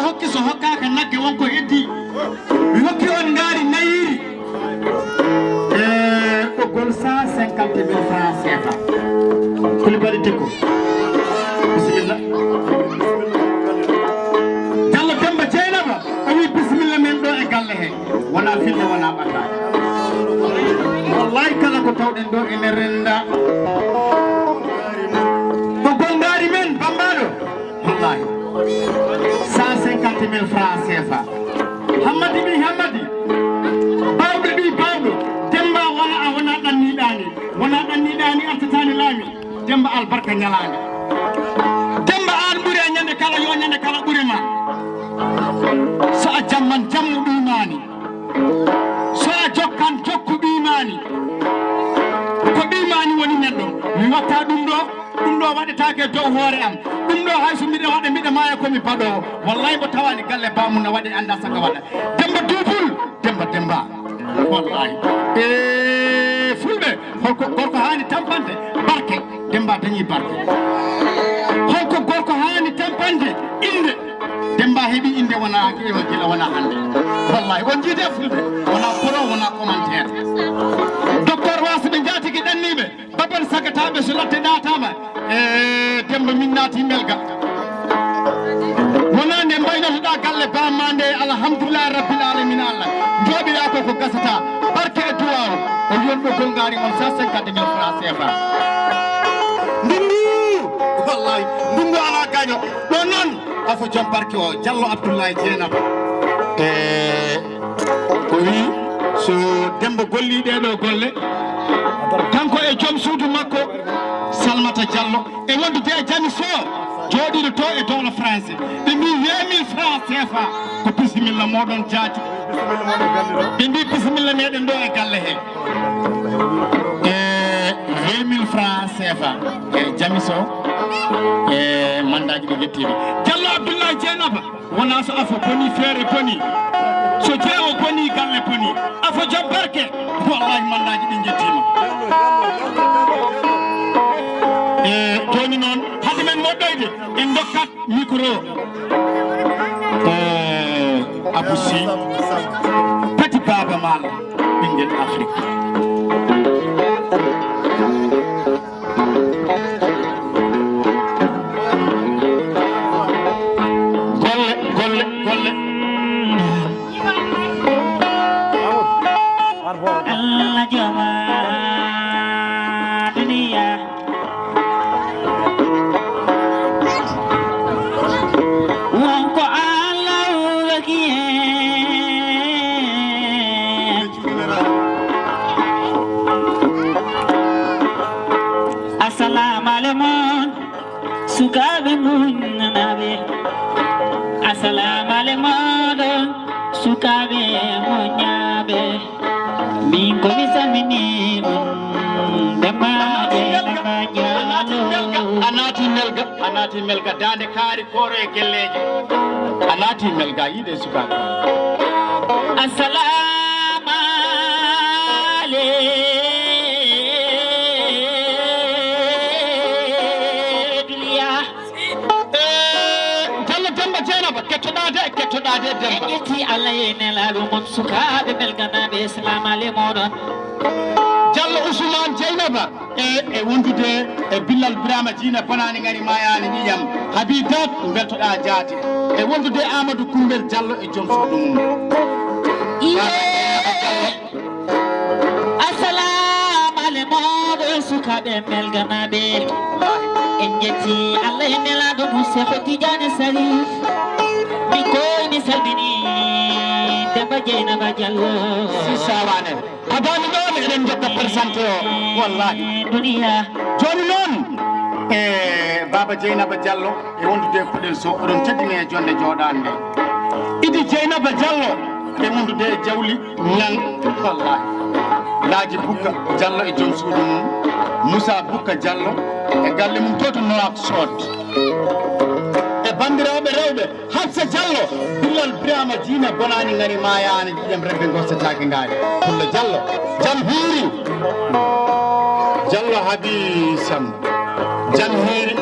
hokki so hokkaka nagge wonko heddi mi hokki on ngaari nayiri ɓoggol 150.000 francs CFA Coulibaly Dicko bisimilla Diallo Demba Dieynaba o wi bisimilla men ɗo e galle he wona filde wona ɓattake wallahi kala ko tawɗen ɗo ene renda ɓoggol ngaari men bambaɗo wallahi 150.000 francs CFA Hammadi ɓi Hammadi bawɗo ɓi bawɗo Demba wona ɗanniɗani artatani laami Demba albarka ñalande Demba an ɓuuri e ñande kala yo ñande kala ɓuuri ma so a jamman jammu ɓimani so a jokkan jokku ɓimani ko ɓimani woni neɗɗo mi watta ɗum ɗo waɗetake dow hoore am ɗum ɗo hay so mbiɗa waɗa mbiɗa maya komi baɗowo wallahi mo tawani galle bamum no waɗi anda saga waɗa Demba Dubul Demba wallahi fulɓe holko gorko hani tampande barke Demba dañi barke holko gorko hani tampande inde Demba heeɓi inde wona ƴeewa gila wona hande wallahi on jiide fulɓe wona pro wona commentaire docteur wasɓe jatigi ɗanniɓe babal sagataɓe so latte ɗatama Demba min naati melga wona nde mbaynotoɗa galle bamma nde alhamdulillahi rabbil alamina Allah jooɓiɗa ko gasata barke e duwaw o yon ɓoggol ngaari on 150.000 francs CFA ndundu wallahi ndundu ala gaño ɗo noon afo joom barke o Diallo Abdoulaye Dieynaba o wi so Demba golli ɗeɗo golle kanko e joom suudu makko Salmata Diallo e wondude e Jami Sow jooɗiɗo to e dowla français ɓe mbi 20.000 francs CFA ko bisimilla moɗon jaati ɓe mbi bisimilla meɗen ɗo e galle he 20.000 francs CFA e Jami Sow e mandaji ɗi jettiɓe Diallo Abdoulaye Dieynaba wona so afo boni feere boni so jeewo boni galle boni afo joom barke wallahi mandaji ɗi jettima joni noon hade men moɗɗoyde en dokkat micro Aboussi Pati Baba Mal ɓinguel Afrique golle Allah jama duniya wonko Allah waki assalamu alaikum sukaɓe muñanaɓe assalamu alaikum sukaɓe muñaɓe min komi salmini Demba Dieynaba a naati melga dande kaari koro e gelleje a naati melga yiide sukaɓe assalamu aleykum Diallo Demba Dieynaba kettoɗade Demba ƴetti Allah e nelaɗo mon sukaɓe melganaɓe assalamu aleykum oɗon Diallo Ousmane Dieynaba e wondude e Billal Birama Djina bonani gari mayani ƴiƴam Habibat beltoɗa jaate e wondude Amadou Koumbel Diallo e joom suudu mum assalamu aleykum sukaɓe melganaɓe en jetti Allah e nelaɗo mum Cheikh Tidiane Sarif mi koyni salmini Demba Dieynaba Diallo sisawane adani ɗon eɗen jokka présenté o wallahi duniya joni noon e Baba Dieynaba Diallo e wondude Puɗel Sow oɗon teddini e jonde joɗande Idi Dieynaba Diallo e wondude e Jawli Ñang wallahi laaji Bukka Diallo e joom suudu mum Moussa Bukka Diallo e galle mum to Nouakchott e bandiraɓe rewɓe Hafsa Diallo Billal Birama Djina bonani gari mayani ƴiƴam rebbe gossetake ngaari Pulla Diallo jam hiiri Diallo Habi Sam jam hiiri